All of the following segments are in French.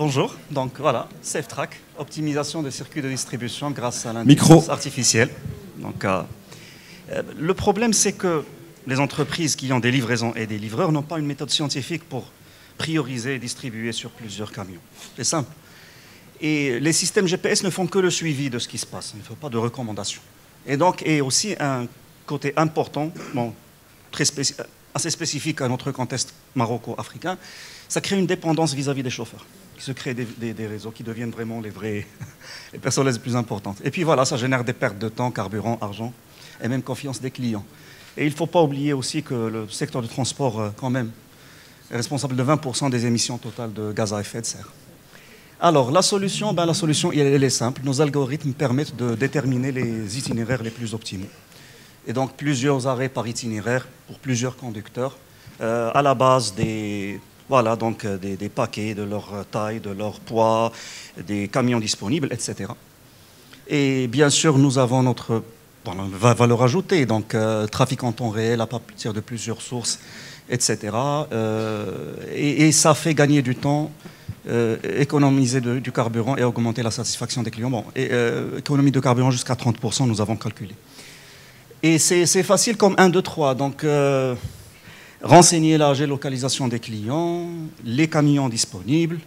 Bonjour, donc voilà, SafeTrack, optimisation des circuits de distribution grâce à l'intelligence artificielle. Donc, le problème, c'est que les entreprises qui ont des livraisons et des livreurs n'ont pas une méthode scientifique pour prioriser et distribuer sur plusieurs camions. C'est simple. Et les systèmes GPS ne font que le suivi de ce qui se passe. Il ne faut pas de recommandations. Et donc, et aussi un côté important, bon, assez spécifique à notre contexte maroco-africain, ça crée une dépendance vis-à-vis des chauffeurs. Il se crée des réseaux qui deviennent vraiment les personnes les plus importantes. Et puis voilà, ça génère des pertes de temps, carburant, argent, et même confiance des clients. Et il ne faut pas oublier aussi que le secteur du transport, quand même, est responsable de 20% des émissions totales de gaz à effet de serre. Alors, la solution, elle est simple. Nos algorithmes permettent de déterminer les itinéraires les plus optimaux. Et donc, plusieurs arrêts par itinéraire pour plusieurs conducteurs, à la base des paquets, de leur taille, de leur poids, des camions disponibles, etc. Et bien sûr, nous avons notre valeur ajoutée, donc trafic en temps réel à partir de plusieurs sources, etc. Et ça fait gagner du temps, économiser du carburant et augmenter la satisfaction des clients. Bon, économie de carburant jusqu'à 30%, nous avons calculé. Et c'est facile comme 1, 2, 3. Donc, renseigner la géolocalisation des clients, les camions disponibles,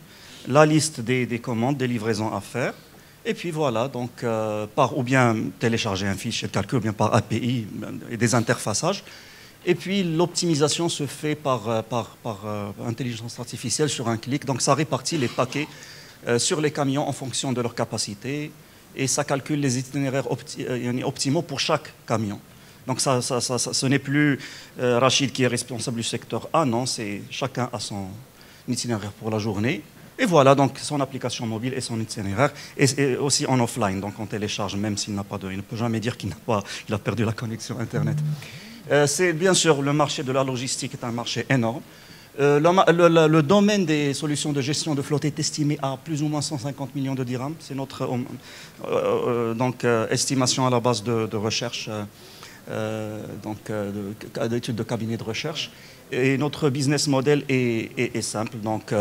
la liste des commandes, des livraisons à faire. Et puis voilà, donc, ou bien télécharger un fichier de calcul, ou bien par API et des interfaçages. Et puis l'optimisation se fait par intelligence artificielle sur un clic. Donc ça répartit les paquets sur les camions en fonction de leur capacité et ça calcule les itinéraires optimaux pour chaque camion. Donc ce n'est plus Rachid qui est responsable du secteur A, non, c'est chacun a son itinéraire pour la journée. Et voilà, donc son application mobile et son itinéraire, et aussi en offline, donc on télécharge même s'il n'a pas il ne peut jamais dire qu'il a perdu la connexion Internet. C'est bien sûr, le marché de la logistique est un marché énorme. Le domaine des solutions de gestion de flotte est estimé à plus ou moins 150 millions de dirhams. C'est notre estimation à la base de recherche, d'études de cabinet de recherche. Et notre business model est simple, donc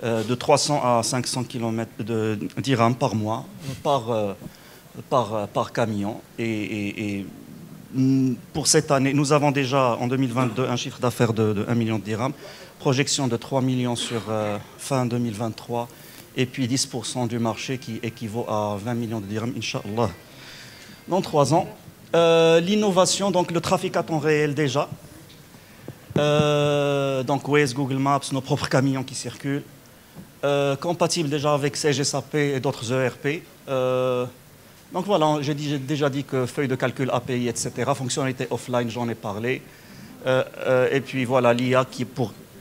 de 300 à 500 km de dirhams par mois, par camion. Et pour cette année, nous avons déjà en 2022 un chiffre d'affaires de 1 million de dirhams, projection de 3 millions sur fin 2023, et puis 10% du marché qui équivaut à 20 millions de dirhams, Inch'Allah, dans 3 ans. L'innovation, donc le trafic à temps réel déjà, donc Waze, Google Maps, nos propres camions qui circulent, compatible déjà avec CGSAP et d'autres ERP. Donc voilà, j'ai déjà dit que feuille de calcul API, etc., fonctionnalité offline, j'en ai parlé. Et puis voilà, l'IA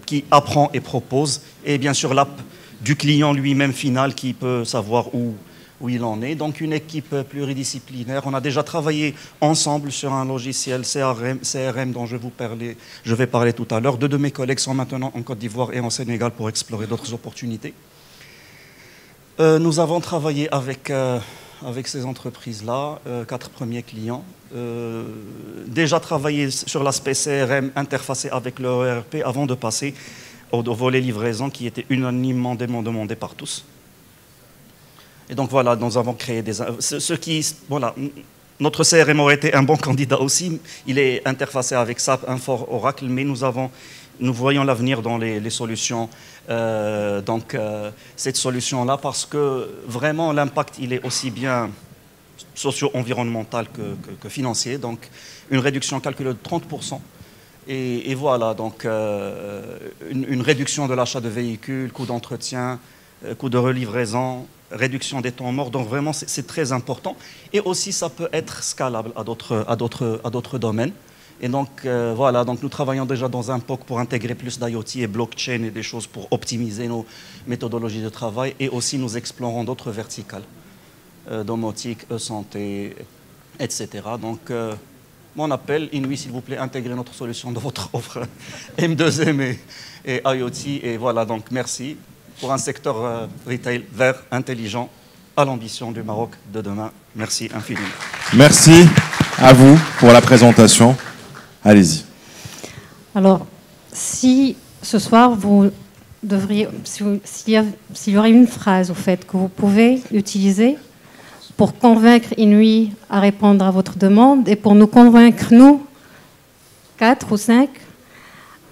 qui apprend et propose. Et bien sûr, l'app du client lui-même final qui peut savoir où il en est. Donc une équipe pluridisciplinaire. On a déjà travaillé ensemble sur un logiciel CRM dont je vais parler tout à l'heure. 2 de mes collègues sont maintenant en Côte d'Ivoire et en Sénégal pour explorer d'autres opportunités. Nous avons travaillé avec ces entreprises-là, 4 premiers clients. Déjà travaillé sur l'aspect CRM interfacé avec le ERP avant de passer au volet livraison qui était unanimement demandé par tous. Et donc voilà, nous avons créé notre CRM aurait été un bon candidat aussi. Il est interfacé avec SAP, Infor, Oracle, mais nous voyons l'avenir dans les solutions. Cette solution-là, parce que vraiment l'impact, il est aussi bien socio-environnemental que financier. Donc une réduction calculée de 30%. Et voilà, donc une réduction de l'achat de véhicules, coût d'entretien, coût de relivraison, réduction des temps morts. Donc vraiment, c'est très important. Et aussi, ça peut être scalable à d'autres domaines. Et donc, voilà, donc nous travaillons déjà dans un POC pour intégrer plus d'IoT et blockchain et des choses pour optimiser nos méthodologies de travail. Et aussi, nous explorons d'autres verticales, domotique, e-santé, etc. Donc, mon appel, Inouï, s'il vous plaît, intégrez notre solution dans votre offre M2M et IoT. Et voilà, donc merci pour un secteur retail vert, intelligent, à l'ambition du Maroc de demain. Merci infiniment. Merci à vous pour la présentation. Allez-y. Alors, si ce soir vous s'il y aurait une phrase, au fait, que vous pouvez utiliser pour convaincre Inouï à répondre à votre demande et pour nous convaincre, nous, 4 ou 5,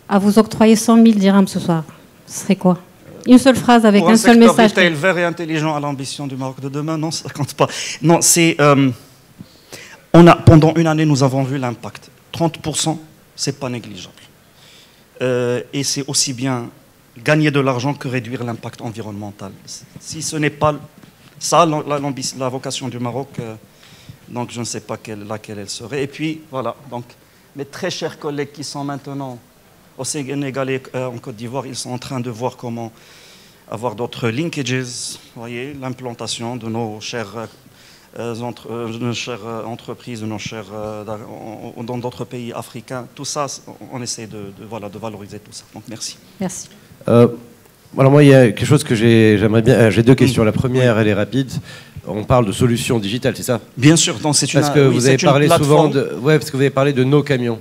à vous octroyer 100 000 dirhams ce soir, ce serait quoi? Une seule phrase avec un seul message. Pour un secteur vert et intelligent à l'ambition du Maroc de demain, non, ça ne compte pas. Non, c'est... pendant une année, nous avons vu l'impact. 30%, ce n'est pas négligeable. Et c'est aussi bien gagner de l'argent que réduire l'impact environnemental. Si ce n'est pas ça, la vocation du Maroc, donc je ne sais pas laquelle elle serait. Et puis, voilà, donc, mes très chers collègues qui sont maintenant au Sénégal et en Côte d'Ivoire, ils sont en train de voir comment avoir d'autres linkages, vous voyez, l'implantation de nos chères entreprises, de nos chères dans d'autres pays africains. Tout ça, on essaie de valoriser tout ça. Donc merci. Merci. Alors moi, il y a quelque chose que j'aimerais bien... J'ai deux questions. La première, elle est rapide. On parle de solutions digitales, c'est ça? Bien sûr. Donc c'est parce que vous avez parlé souvent de... Ouais, parce que vous avez parlé de nos camions.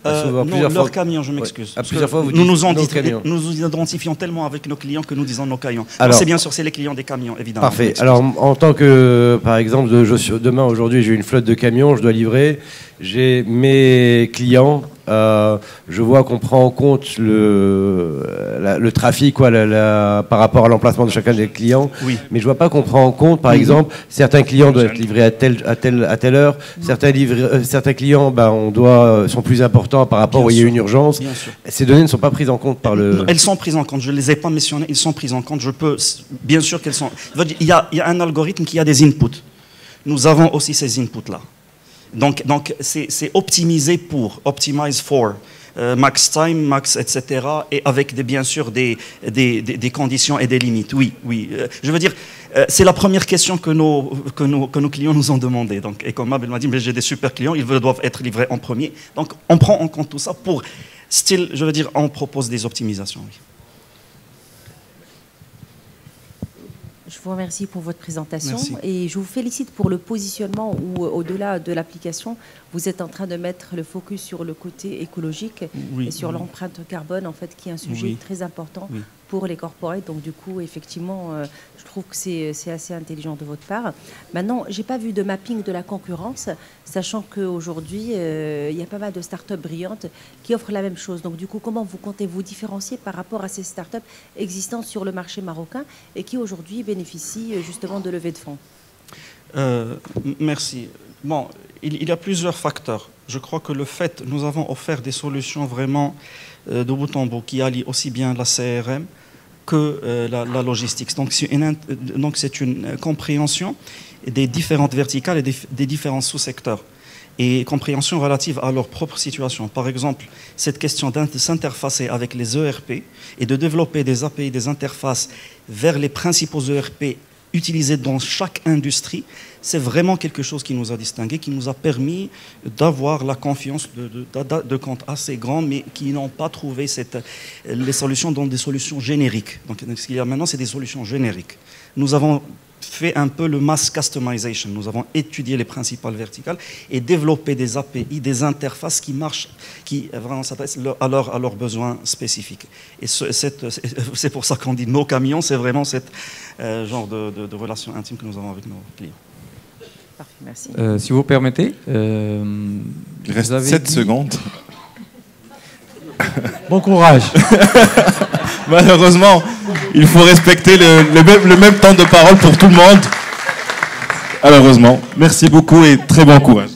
Non, leurs camions, je m'excuse. Ouais. Plusieurs fois, vous nous nous identifions tellement avec nos clients que nous disons nos camions. C'est bien sûr, c'est les clients des camions, évidemment. Parfait. Alors, en tant que, par exemple, demain, aujourd'hui, j'ai une flotte de camions, je dois livrer. J'ai mes clients. Je vois qu'on prend en compte le trafic par rapport à l'emplacement de chacun des clients, oui. Mais je vois pas qu'on prend en compte, par exemple, certains clients doivent être livrés à telle heure, certains clients sont plus importants par rapport où il y a une urgence. Ces données ne sont pas prises en compte par le... Elles sont prises en compte, je ne les ai pas mentionnées, elles sont prises en compte, bien sûr qu'elles sont... Il y a un algorithme qui a des inputs. Nous avons aussi ces inputs-là. Donc c'est optimisé pour, optimize for, max time, max, etc. Et avec bien sûr des conditions et des limites. Oui. Je veux dire, c'est la première question que nos clients nous ont demandé. Donc, et comme Mabel m'a dit, mais j'ai des super clients, ils doivent être livrés en premier. Donc on prend en compte tout ça pour, je veux dire, on propose des optimisations. Oui. Je vous remercie pour votre présentation. Merci. Et je vous félicite pour le positionnement où, au-delà de l'application, vous êtes en train de mettre le focus sur le côté écologique et sur l'empreinte carbone, en fait, qui est un sujet très important pour les corporates. Donc, du coup, effectivement, je trouve que c'est assez intelligent de votre part. Maintenant, je n'ai pas vu de mapping de la concurrence, sachant qu'aujourd'hui, il y a pas mal de startups brillantes qui offrent la même chose. Donc, du coup, comment vous comptez vous différencier par rapport à ces startups existantes sur le marché marocain et qui, aujourd'hui, bénéficient justement de levées de fonds? Merci. Bon, il y a plusieurs facteurs. Je crois que nous avons offert des solutions vraiment de bout en bout qui allient aussi bien la CRM que la logistique. Donc c'est une compréhension des différentes verticales et des différents sous-secteurs. Et compréhension relative à leur propre situation. Par exemple, cette question de s'interfacer avec les ERP et de développer des API, des interfaces vers les principaux ERP utilisés dans chaque industrie, c'est vraiment quelque chose qui nous a distingués, qui nous a permis d'avoir la confiance de comptes assez grands, mais qui n'ont pas trouvé les solutions dans des solutions génériques. Donc ce qu'il y a maintenant, c'est des solutions génériques. Nous avons fait un peu le mass customization. Nous avons étudié les principales verticales et développé des API, des interfaces qui marchent, qui vraiment s'adressent à leurs besoins spécifiques. Et c'est pour ça qu'on dit nos camions, c'est vraiment ce genre de relation intime que nous avons avec nos clients. Parfait, merci. Si vous permettez, il reste 7 secondes. Bon courage. Malheureusement, il faut respecter le même temps de parole pour tout le monde. Malheureusement. Merci beaucoup et très bon courage.